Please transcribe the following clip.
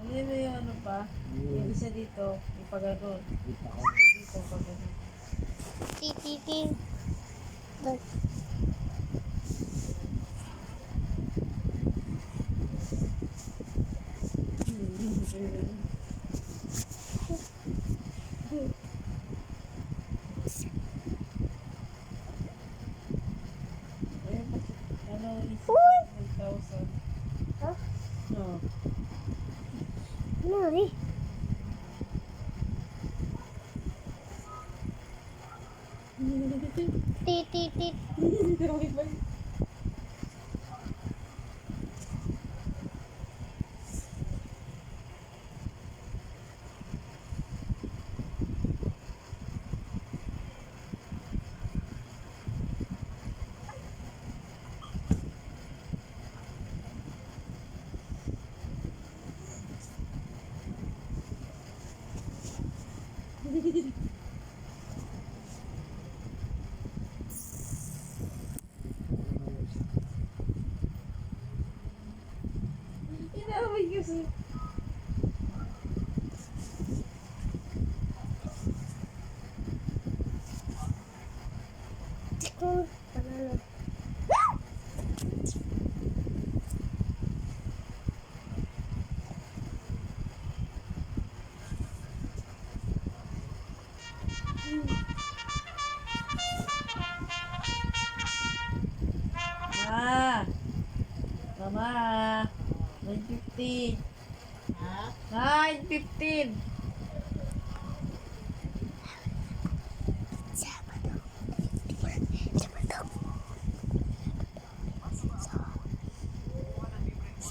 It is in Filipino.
Hindi mo yung ano pa. Yung isa dito. Ipaganon. Dito, paganon. Tititin. Ayun, ano, Uy! 1,000. Ha? No. Ano eh? Tititit. Inaway kasi. Kung panalo. Mama, 9:15. 9:15.